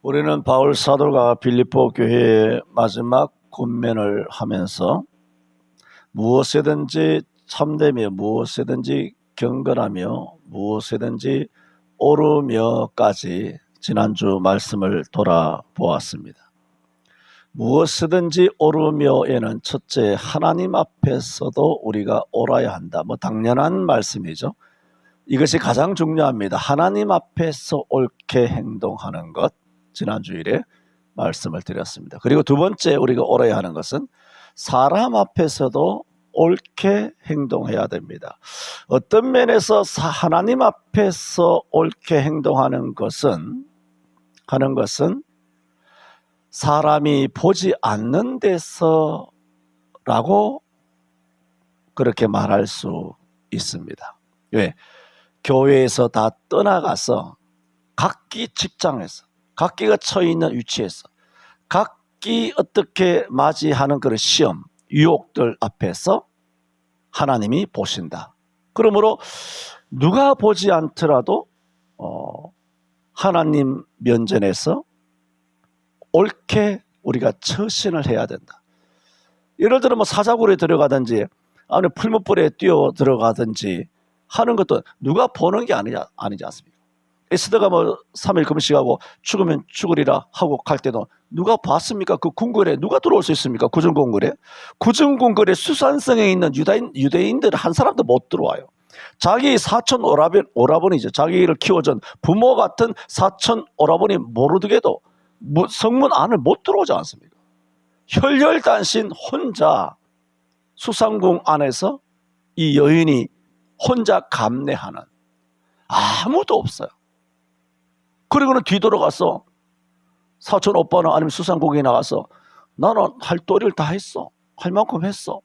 우리는 바울 사도가 빌립보 교회의 마지막 권면을 하면서 무엇이든지 참되며 무엇이든지 경건하며 무엇이든지 옳으며까지 지난주 말씀을 돌아보았습니다. 무엇이든지 옳으며에는 첫째 하나님 앞에서도 우리가 옳아야 한다. 당연한 말씀이죠. 이것이 가장 중요합니다. 하나님 앞에서 옳게 행동하는 것, 지난주일에 말씀을 드렸습니다. 그리고 두 번째 우리가 옳아야 하는 것은 사람 앞에서도 옳게 행동해야 됩니다. 어떤 면에서 하나님 앞에서 옳게 행동하는 것은 사람이 보지 않는 데서라고 그렇게 말할 수 있습니다. 왜? 교회에서 다 떠나가서 각기 직장에서 각기가 처해 있는 위치에서 각기 어떻게 맞이하는 그런 시험, 유혹들 앞에서 하나님이 보신다. 그러므로 누가 보지 않더라도 하나님 면전에서 옳게 우리가 처신을 해야 된다. 예를 들어 사자굴에 들어가든지 아니면 풀무불에 뛰어 들어가든지 하는 것도 누가 보는 게 아니지 않습니까? 에스더가 3일 금식하고 죽으면 죽으리라 하고 갈 때도 누가 봤습니까? 그 궁궐에 누가 들어올 수 있습니까? 구정궁궐에 수산성에 있는 유대인들 한 사람도 못 들어와요. 자기 사촌 오라버니죠. 자기를 키워준 부모 같은 사촌 오라버니 모르드게도 성문 안을 못 들어오지 않습니까? 혈혈단신 혼자 수상궁 안에서 이 여인이 혼자 감내하는, 아무도 없어요. 그리고는 뒤돌아가서 사촌 오빠나 아니면 수상궁에 나가서 나는 할 도리를 다 했어, 할 만큼 했어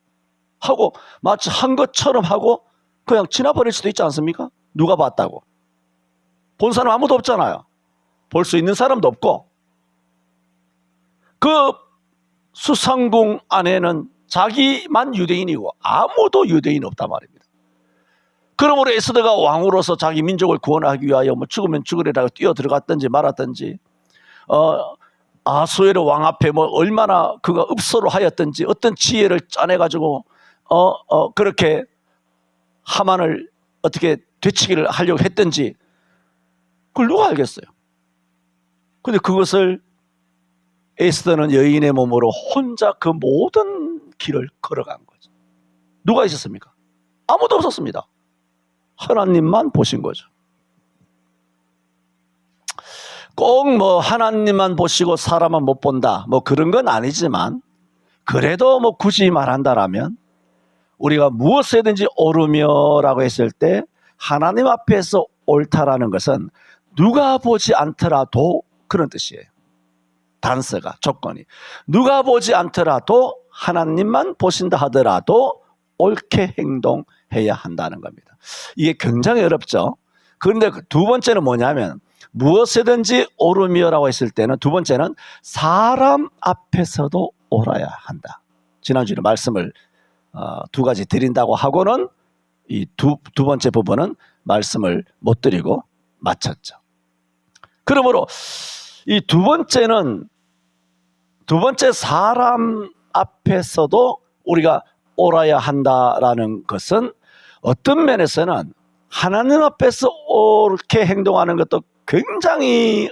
하고 마치 한 것처럼 하고 그냥 지나버릴 수도 있지 않습니까? 누가 봤다고? 본 사람 아무도 없잖아요. 볼 수 있는 사람도 없고. 그 수상궁 안에는 자기만 유대인이고 아무도 유대인 없단 말입니다. 그러므로 에스더가 왕으로서 자기 민족을 구원하기 위하여 죽으면 죽으리라고 뛰어 들어갔든지 말았든지, 아수에르 왕 앞에 얼마나 그가 읍소를 하였든지, 어떤 지혜를 짜내가지고 그렇게 하만을 어떻게 되치기를 하려고 했든지, 그걸 누가 알겠어요? 근데 그것을 에스더는 여인의 몸으로 혼자 그 모든 길을 걸어간 거죠. 누가 있었습니까? 아무도 없었습니다. 하나님만 보신 거죠. 꼭 하나님만 보시고 사람만 못 본다, 그런 건 아니지만, 그래도 굳이 말한다라면 우리가 무엇이든지 옳으며라고 했을 때 하나님 앞에서 옳다라는 것은 누가 보지 않더라도 그런 뜻이에요. 단서가, 조건이 누가 보지 않더라도 하나님만 보신다 하더라도 옳게 행동해야 한다는 겁니다. 이게 굉장히 어렵죠. 그런데 두 번째는 뭐냐면, 무엇이든지 옳으며라고 했을 때는 두 번째는 사람 앞에서도 옳아야 한다. 지난주에 말씀을 두 가지 드린다고 하고는 이 두 번째 부분은 말씀을 못 드리고 마쳤죠. 그러므로 이 두 번째 사람 앞에서도 우리가 옳아야 한다라는 것은 어떤 면에서는 하나님 앞에서 옳게 행동하는 것도 굉장히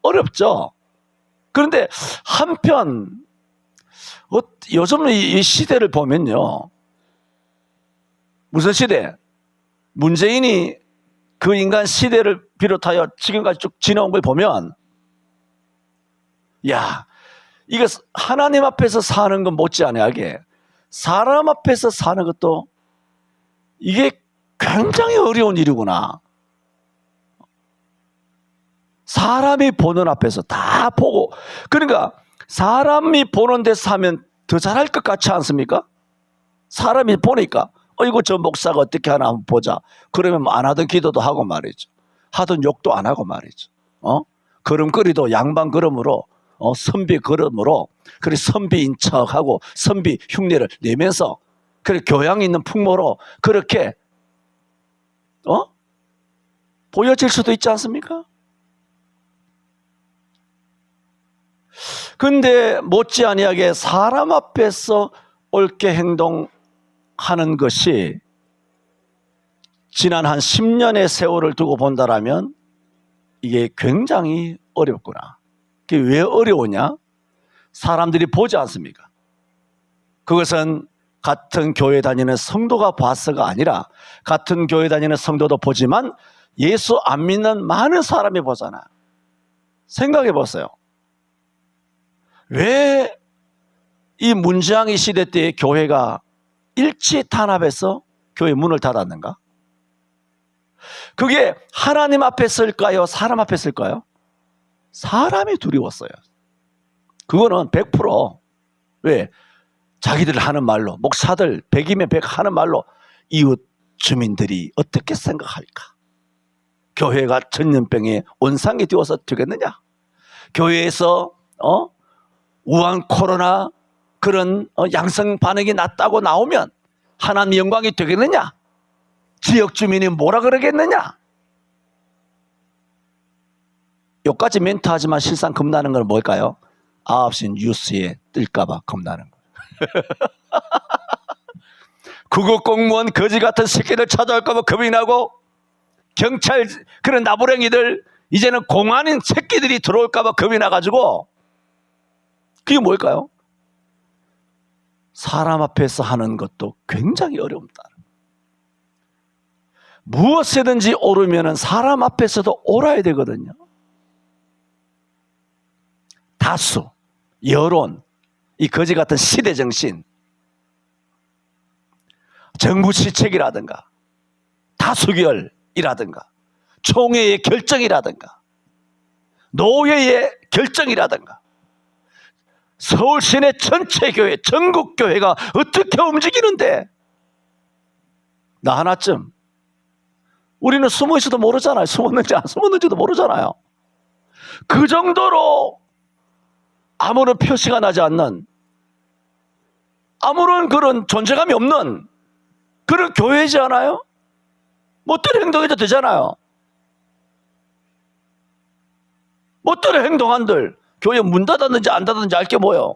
어렵죠. 그런데 한편 요즘 이 시대를 보면요, 무슨 시대? 문재인이 그 인간 시대를 비롯하여 지금까지 쭉 지나온 걸 보면, 이거 하나님 앞에서 사는 건 못지않게 사람 앞에서 사는 것도 이게 굉장히 어려운 일이구나. 사람이 보는 앞에서 다 보고, 그러니까 사람이 보는 데서 하면 더 잘할 것 같지 않습니까? 사람이 보니까 이거 저 목사가 어떻게 하나 한번 보자. 그러면 안 하던 기도도 하고 말이죠. 하던 욕도 안 하고 말이죠. 걸음걸이도 양반 걸음으로, 선비 걸음으로, 그래 선비인 척하고 선비 흉내를 내면서, 그래 교양 있는 풍모로 그렇게 보여질 수도 있지 않습니까? 근데 못지아니하게 사람 앞에서 옳게 행동하는 것이 지난 한 10년의 세월을 두고 본다라면 이게 굉장히 어렵구나. 그게 왜 어려우냐? 사람들이 보지 않습니까? 그것은 같은 교회 다니는 성도가 봐서가 아니라 같은 교회 다니는 성도도 보지만 예수 안 믿는 많은 사람이 보잖아. 생각해 보세요. 왜 이 문재왕이 시대 때 교회가 일치 탄압해서 교회 문을 닫았는가? 그게 하나님 앞에 쓸까요? 사람 앞에 쓸까요? 사람이 두려웠어요. 그거는 100% 왜? 자기들 하는 말로, 목사들 100이면 100 하는 말로 이웃 주민들이 어떻게 생각할까? 교회가 전염병에 온상이 되어서 되겠느냐? 교회에서 우한 코로나 그런 양성 반응이 났다고 나오면 하나님 영광이 되겠느냐? 지역 주민이 뭐라 그러겠느냐? 여기까지 멘트 하지만 실상 겁나는 건 뭘까요? 9시 뉴스에 뜰까봐 겁나는 거예요. 국어 공무원 거지 같은 새끼들 찾아올까봐 겁이 나고, 경찰 그런 나부랭이들 이제는 공안인 새끼들이 들어올까봐 겁이 나가지고, 그게 뭘까요? 사람 앞에서 하는 것도 굉장히 어렵다. 무엇이든지 오르면은 사람 앞에서도 옳아야 되거든요. 다수, 여론, 이 거지 같은 시대 정신, 정부 시책이라든가 다수결이라든가 총회의 결정이라든가 노회의 결정이라든가 서울 시내 전체 교회, 전국 교회가 어떻게 움직이는데 나 하나쯤 우리는 숨어 있어도 모르잖아요. 숨었는지 안 숨었는지도 모르잖아요. 그 정도로 아무런 표시가 나지 않는, 아무런 그런 존재감이 없는 그런 교회지 않아요? 멋대로 행동해도 되잖아요. 멋대로 행동한들 교회 문 닫았는지 안 닫았는지 알 게 뭐예요?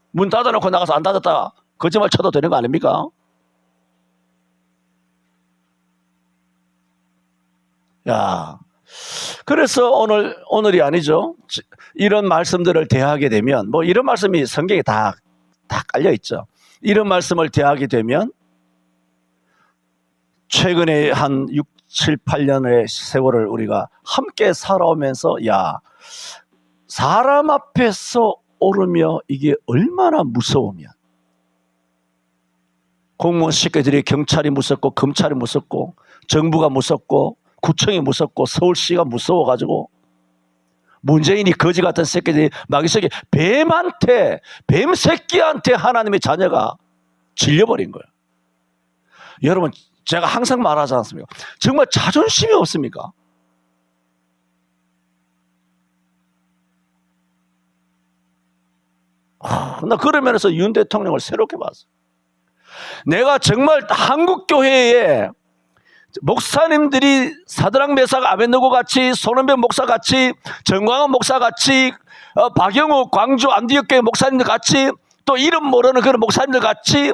문 닫아놓고 나가서 안 닫았다 거짓말 쳐도 되는 거 아닙니까? 야, 그래서 오늘이 아니죠. 이런 말씀들을 대하게 되면, 뭐 이런 말씀이 성경에 다 깔려 있죠. 이런 말씀을 대하게 되면 최근에 한 6, 7, 8년의 세월을 우리가 함께 살아오면서, 야, 사람 앞에서 오르며 이게 얼마나 무서우면, 공무원 새끼들이 경찰이 무섭고 검찰이 무섭고 정부가 무섭고 구청이 무섭고 서울시가 무서워가지고 문재인이 거지 같은 새끼들이 마귀새끼 뱀 새끼한테 하나님의 자녀가 질려버린 거예요. 여러분, 제가 항상 말하지 않습니까? 정말 자존심이 없습니까? 나 그런 면에서 윤 대통령을 새롭게 봤어. 내가 정말 한국교회에 목사님들이 사드락 메삭 아벤느고 같이, 손은배 목사 같이, 정광훈 목사 같이, 박영우 광주 안디옥교회 목사님들 같이, 또 이름 모르는 그런 목사님들 같이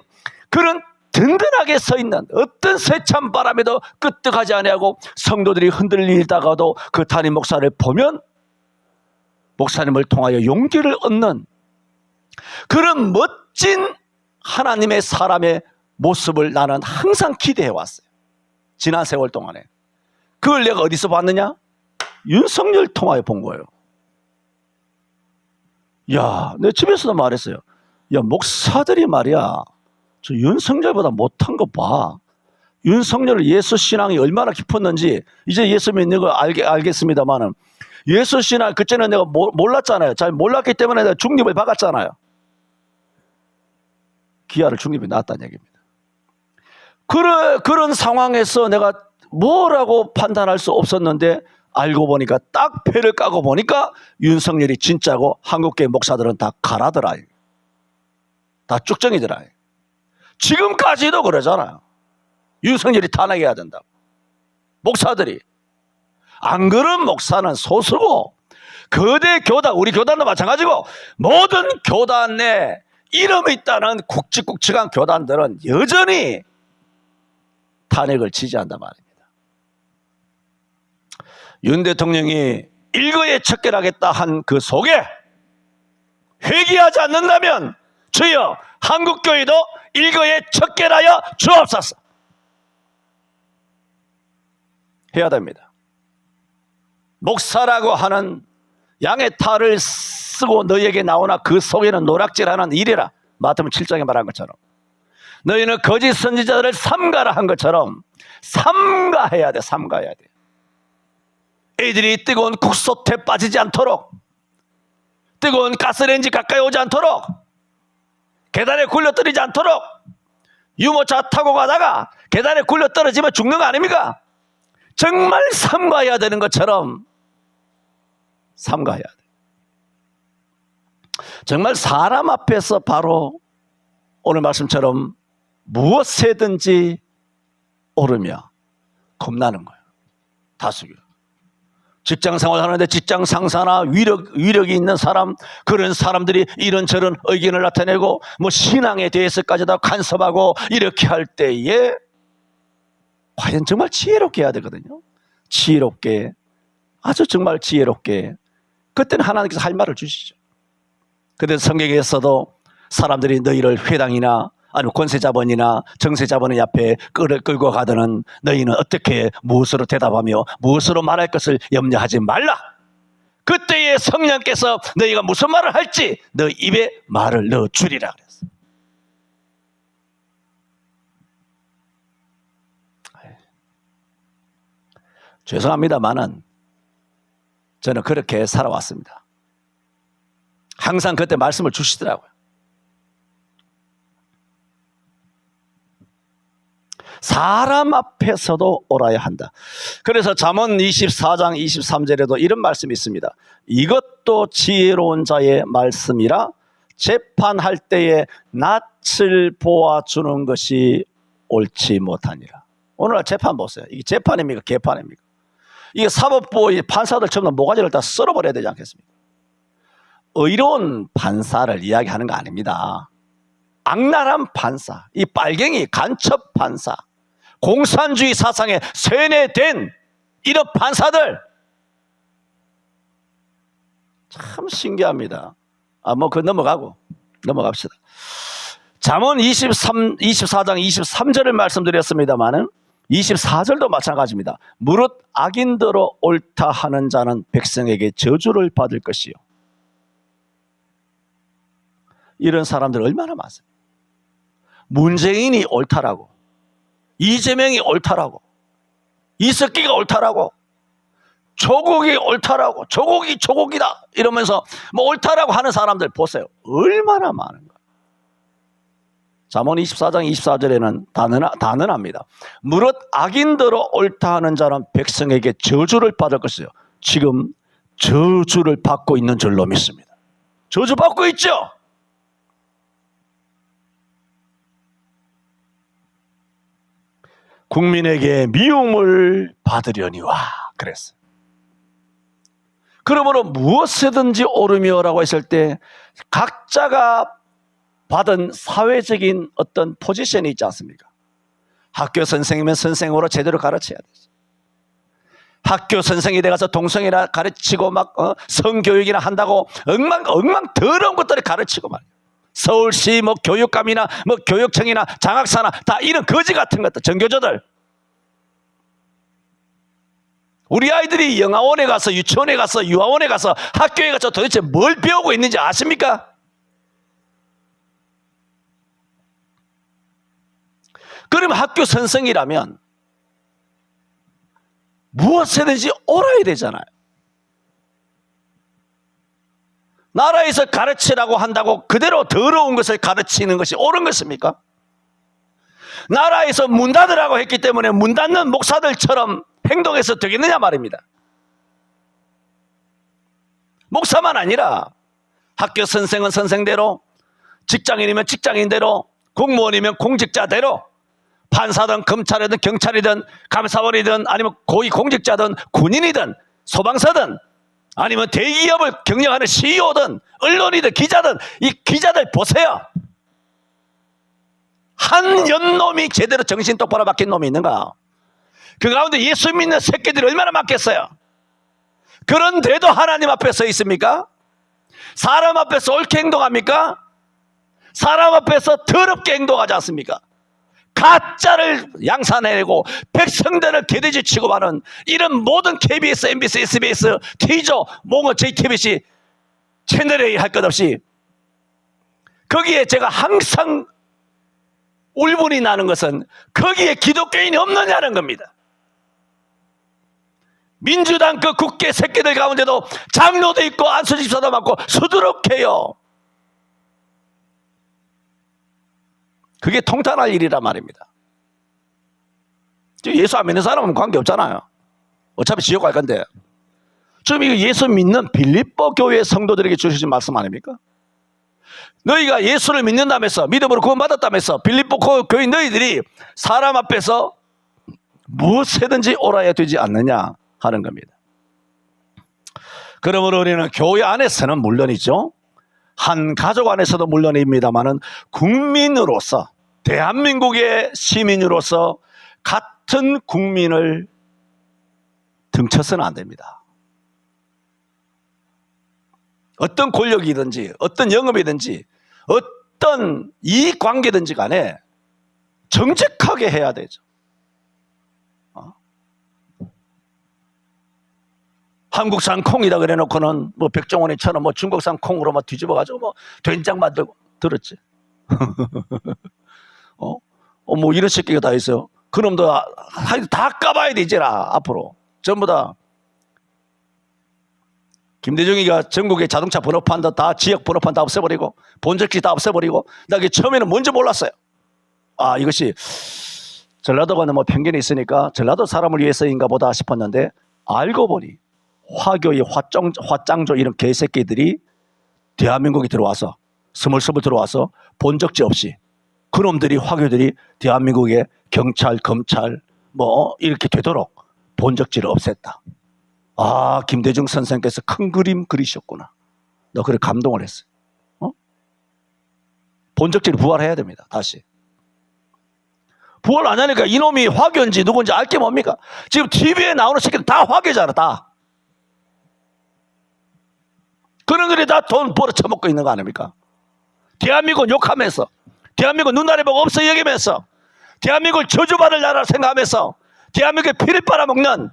그런 든든하게 서 있는, 어떤 세찬 바람에도 끄떡하지 아니하고 성도들이 흔들리다가도 그 담임 목사를 보면 목사님을 통하여 용기를 얻는 그런 멋진 하나님의 사람의 모습을 나는 항상 기대해 왔어요. 지난 세월 동안에. 그걸 내가 어디서 봤느냐? 윤석열 통하여 본 거예요. 야, 내 집에서도 말했어요. 야, 목사들이 말이야, 저 윤석열보다 못한 거 봐. 윤석열 예수 신앙이 얼마나 깊었는지 이제 예수 믿는 거 알겠습니다만은, 예수 신앙 그때는 내가 몰랐잖아요. 잘 몰랐기 때문에 내가 중립을 박았잖아요. 기아를 중립이 나왔다는 얘기입니다. 그런 상황에서 내가 뭐라고 판단할 수 없었는데, 알고 보니까 딱 패를 까고 보니까 윤석열이 진짜고 한국교회 목사들은 다 가라더라. 다 쭉정이더라. 지금까지도 그러잖아요. 윤석열이 탄핵해야 된다고. 목사들이. 안 그런 목사는 소수고, 거대 교단, 우리 교단도 마찬가지고 모든 교단 내 이름이 있다는 굵직굵직한 교단들은 여전히 탄핵을 지지한단 말입니다. 윤 대통령이 일거에 척결하겠다 한 그 속에 회개하지 않는다면 주여 한국교회도 일거에 척결하여 주옵소서 해야 됩니다. 목사라고 하는 양의 탈을 쓰고 너희에게 나오나 그 속에는 노락질하는 일이라. 마태복음 7장에 말한 것처럼 너희는 거짓 선지자들을 삼가라 한 것처럼 삼가해야 돼. 삼가해야 돼. 애들이 뜨거운 국솥에 빠지지 않도록, 뜨거운 가스레인지 가까이 오지 않도록, 계단에 굴려 떨어지지 않도록, 유모차 타고 가다가 계단에 굴려 떨어지면 죽는 거 아닙니까? 정말 삼가해야 되는 것처럼 삼가해야 돼. 정말 사람 앞에서 바로 오늘 말씀처럼 무엇이든지 오르며 겁나는 거예요. 다수교. 직장 생활하는데 직장 상사나 위력이 있는 사람, 그런 사람들이 이런저런 의견을 나타내고 뭐 신앙에 대해서까지도 간섭하고 이렇게 할 때에 과연 정말 지혜롭게 해야 되거든요. 지혜롭게, 아주 정말 지혜롭게. 그때는 하나님께서 할 말을 주시죠. 그래서 성경에서도 사람들이 너희를 회당이나 아니면 권세자본이나 정세자본의 앞에 끌고 가더는 너희는 어떻게 무엇으로 대답하며 무엇으로 말할 것을 염려하지 말라. 그때에 성령께서 너희가 무슨 말을 할지 너 입에 말을 넣어주리라 그랬어. 죄송합니다만은 저는 그렇게 살아왔습니다. 항상 그때 말씀을 주시더라고요. 사람 앞에서도 옳아야 한다. 그래서 잠언 24장 23절에도 이런 말씀이 있습니다. 이것도 지혜로운 자의 말씀이라 재판할 때에 낯을 보아주는 것이 옳지 못하니라. 오늘날 재판 보세요. 이게 재판입니까? 개판입니까? 이게 사법부 판사들처럼 모가지를 다 썰어버려야 되지 않겠습니까? 의로운 판사를 이야기하는 거 아닙니다. 악랄한 판사, 이 빨갱이 간첩 판사, 공산주의 사상에 세뇌된 이런 판사들 참 신기합니다. 그 넘어갑시다. 잠언 24장 23절을 말씀드렸습니다만은 24절도 마찬가지입니다. 무릇 악인대로 옳다 하는 자는 백성에게 저주를 받을 것이요. 이런 사람들 얼마나 많습니까? 문재인이 옳다라고, 이재명이 옳다라고, 이석기가 옳다라고, 조국이 옳다라고, 조국이 조국이다 이러면서 뭐 옳다라고 하는 사람들 보세요. 얼마나 많은가. 잠언 24장 24절에는 단언합니다. 무릇 악인대로 옳다 하는 자는 백성에게 저주를 받을 것이요. 지금 저주를 받고 있는 줄로 믿습니다. 저주 받고 있죠. 국민에게 미움을 받으려니와 그랬어요. 그러므로 무엇이든지 오르며라고 했을 때 각자가 받은 사회적인 어떤 포지션이 있지 않습니까? 학교 선생이면 선생으로 제대로 가르쳐야 되죠. 학교 선생이 돼가서 동성애나 가르치고 막 성교육이나 한다고 엉망 더러운 것들을 가르치고 말이에요. 서울시 뭐 교육감이나 뭐 교육청이나 장학사나 다 이런 거지 같은 것들, 전교조들. 우리 아이들이 영아원에 가서 유치원에 가서 유아원에 가서 학교에 가서 도대체 뭘 배우고 있는지 아십니까? 그러면 학교 선생이라면 무엇이든지 옳아야 되잖아요. 나라에서 가르치라고 한다고 그대로 더러운 것을 가르치는 것이 옳은 것입니까? 나라에서 문 닫으라고 했기 때문에 문 닫는 목사들처럼 행동해서 되겠느냐 말입니다. 목사만 아니라 학교 선생은 선생대로, 직장인이면 직장인대로, 공무원이면 공직자대로, 판사든 검찰이든 경찰이든 감사원이든 아니면 고위공직자든 군인이든 소방서든 아니면 대기업을 경영하는 CEO든 언론이든 기자든 이 기자들 보세요. 한 연놈이 제대로 정신 똑바로 박힌 놈이 있는가? 그 가운데 예수 믿는 새끼들이 얼마나 많겠어요? 그런데도 하나님 앞에 서 있습니까? 사람 앞에서 옳게 행동합니까? 사람 앞에서 더럽게 행동하지 않습니까? 가짜를 양산해내고 백성들을 개돼지 취급하는 이런 모든 KBS, MBC, SBS, T조, 몽어, JTBC 채널A 할 것 없이 거기에 제가 항상 울분이 나는 것은 거기에 기독교인이 없느냐는 겁니다. 민주당 그 국회 새끼들 가운데도 장로도 있고 안수집사도 많고 수두룩해요. 그게 통탄할 일이란 말입니다. 예수 안 믿는 사람은 관계없잖아요. 어차피 지옥 갈 건데. 지금 이거 예수 믿는 빌립보 교회 성도들에게 주신 말씀 아닙니까? 너희가 예수를 믿는다면서 믿음으로 구원받았다면서 빌립보 교회 너희들이 사람 앞에서 무엇이든지 옳아야 되지 않느냐 하는 겁니다. 그러므로 우리는 교회 안에서는 물론이죠. 한 가족 안에서도 물론입니다만은 국민으로서 대한민국의 시민으로서 같은 국민을 등쳐서는 안 됩니다. 어떤 권력이든지 어떤 영업이든지 어떤 이익관계든지 간에 정직하게 해야 되죠. 한국산 콩이다 그래 놓고는 뭐 백종원이처럼 뭐 중국산 콩으로 막 뒤집어가지고 뭐 된장 만들고 들었지. 뭐 이런 새끼가 다 있어요. 그놈도 다 까봐야 되지라 앞으로 전부 다. 김대중이가 전국의 자동차 번호판 다 지역 번호판 다 없애버리고 본적지 다 없애버리고 나 그게 처음에는 뭔지 몰랐어요. 아 이것이 전라도가 너무 편견이 있으니까 전라도 사람을 위해서인가 보다 싶었는데 알고 보니 화교의 화짱조 이런 개새끼들이 대한민국에 들어와서 스물스물 들어와서 본적지 없이 그놈들이 화교들이 대한민국의 경찰 검찰 뭐 이렇게 되도록 본적지를 없앴다. 아 김대중 선생께서 큰 그림 그리셨구나. 너 그래 감동을 했어요. 본적지를 부활해야 됩니다. 다시 부활 안 하니까 이놈이 화교인지 누군지 알 게 뭡니까? 지금 TV에 나오는 새끼들 다 화교잖아. 다 그런 거리 다 돈 벌어 처먹고 있는 거 아닙니까? 대한민국 욕하면서 대한민국 눈알에 보고 없어 여기면서 대한민국을 저주받을 나라를 생각하면서 대한민국에 피를 빨아먹는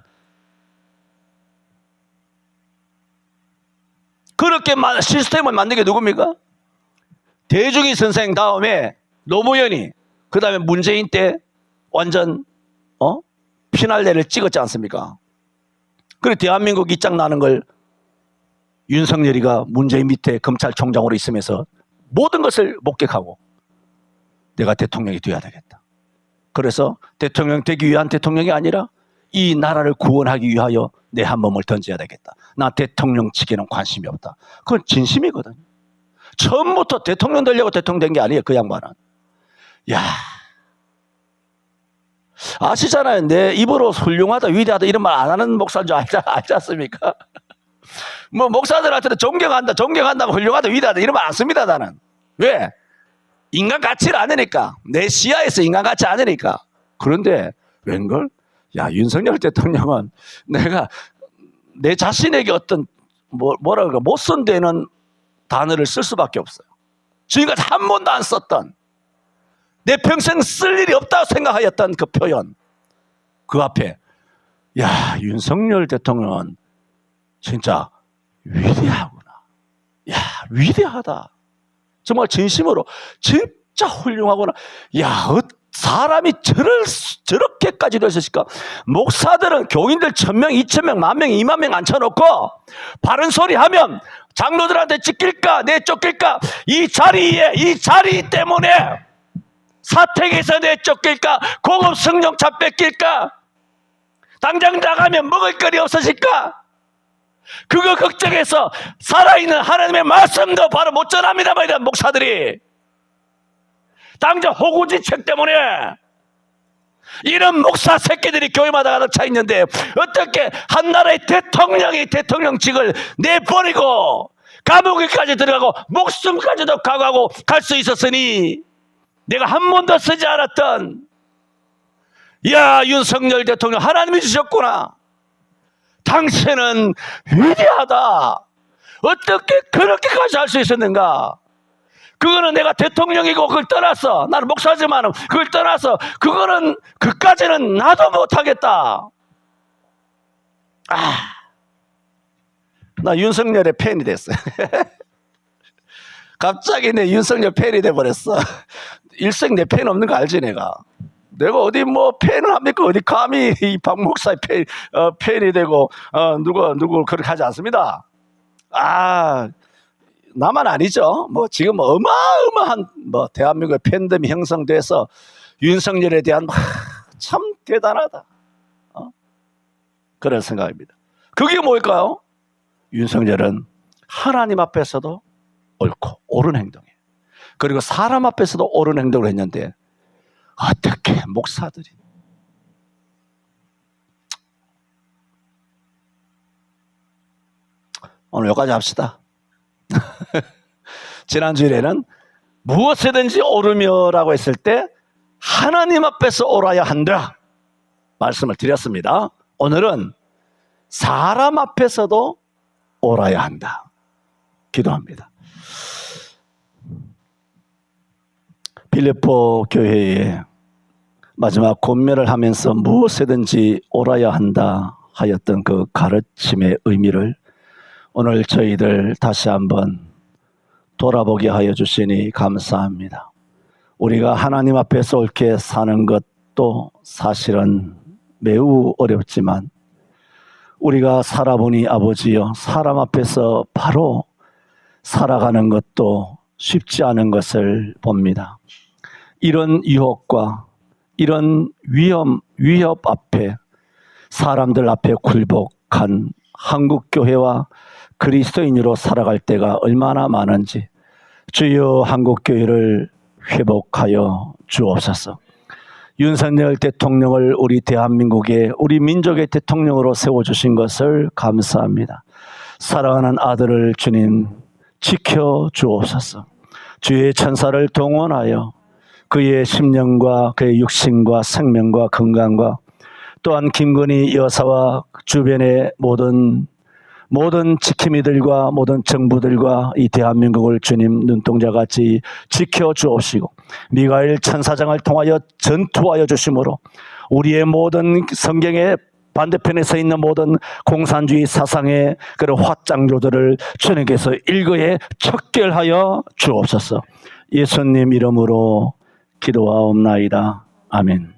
그렇게 시스템을 만든 게 누굽니까? 대중이 선생 다음에 노무현이 그 다음에 문재인 때 완전 피날레를 찍었지 않습니까? 그래 대한민국 입장 나는 걸 윤석열이가 문재인 밑에 검찰총장으로 있으면서 모든 것을 목격하고 내가 대통령이 돼야 되겠다. 그래서 대통령 되기 위한 대통령이 아니라 이 나라를 구원하기 위하여 내 한 몸을 던져야 되겠다. 나 대통령 측에는 관심이 없다. 그건 진심이거든요. 처음부터 대통령 되려고 대통령 된 게 아니에요. 그 양반은. 야, 아시잖아요. 내 입으로 훌륭하다 위대하다 이런 말 안 하는 목사인 줄 알지 않습니까? 뭐 목사들한테는 존경한다 훌륭하다 위대하다 이런 말 안 씁니다. 나는. 왜? 인간 가치를 아니니까. 내 시야에서 인간 가치 아니니까. 그런데 웬걸? 야 윤석열 대통령은 내가 내 자신에게 어떤 뭐랄까 못선되는 단어를 쓸 수밖에 없어요. 지금까지 한 번도 안 썼던 내 평생 쓸 일이 없다고 생각하였던 그 표현 그 앞에 야 윤석열 대통령은 진짜 위대하구나. 야 위대하다. 정말 진심으로 진짜 훌륭하구나. 야 사람이 저렇게까지 될 수 있을까? 목사들은 교인들 1000명, 2000명, 10,000명, 20,000명 앉혀놓고 바른 소리 하면 장로들한테 찢길까? 내쫓길까? 이 자리 때문에 사택에서 내쫓길까? 고급 승용차 뺏길까? 당장 나가면 먹을 거리 없어질까? 그거 걱정해서 살아있는 하나님의 말씀도 바로 못 전합니다. 이런 목사들이 당장 호구지책 때문에 이런 목사 새끼들이 교회마다 가득 차 있는데 어떻게 한 나라의 대통령이 대통령직을 내버리고 감옥에까지 들어가고 목숨까지도 각오하고 갈 수 있었으니 내가 한 번도 쓰지 않았던 야 윤석열 대통령 하나님이 주셨구나. 당신은 위대하다. 어떻게 그렇게까지 할 수 있었는가? 그거는 내가 대통령이고 그걸 떠나서 나는 목사지만 그걸 떠나서 그거는 그까지는 나도 못하겠다. 나 윤석열의 팬이 됐어요. 갑자기 내 윤석열 팬이 돼버렸어. 일생 내 팬 없는 거 알지 내가. 내가 어디 뭐 팬을 합니까? 어디 감히 이 박 목사의 팬이 되고 누구 그렇게 하지 않습니다. 나만 아니죠. 뭐 지금 어마어마한 뭐 대한민국의 팬덤이 형성돼서 윤석열에 대한 참 대단하다. 그런 생각입니다. 그게 뭘까요? 윤석열은 하나님 앞에서도 옳고 옳은 행동이에요. 그리고 사람 앞에서도 옳은 행동을 했는데 어떻게 목사들이 오늘 여기까지 합시다. 지난주에는 무엇이든지 옳으며라고 했을 때 하나님 앞에서 옳아야 한다 말씀을 드렸습니다. 오늘은 사람 앞에서도 옳아야 한다. 기도합니다. 빌립보 교회에 마지막 권면을 하면서 무엇이든지 옳아야 한다 하였던 그 가르침의 의미를 오늘 저희들 다시 한번 돌아보게 하여 주시니 감사합니다. 우리가 하나님 앞에서 옳게 사는 것도 사실은 매우 어렵지만 우리가 살아보니 아버지여 사람 앞에서 바로 살아가는 것도 쉽지 않은 것을 봅니다. 이런 유혹과 이런 위협 앞에 사람들 앞에 굴복한 한국교회와 그리스도인으로 살아갈 때가 얼마나 많은지 주여 한국교회를 회복하여 주옵소서. 윤석열 대통령을 우리 대한민국의 우리 민족의 대통령으로 세워주신 것을 감사합니다. 사랑하는 아들을 주님 지켜 주옵소서. 주의 천사를 동원하여 그의 심령과 그의 육신과 생명과 건강과 또한 김건희 여사와 주변의 모든 지킴이들과 모든 정부들과 이 대한민국을 주님 눈동자같이 지켜 주옵시고 미가엘 천사장을 통하여 전투하여 주심으로 우리의 모든 성경의 반대편에 서 있는 모든 공산주의 사상의 그런 화장조들을 주님께서 일거에 척결하여 주옵소서. 예수님 이름으로 기도하옵나이다. 아멘.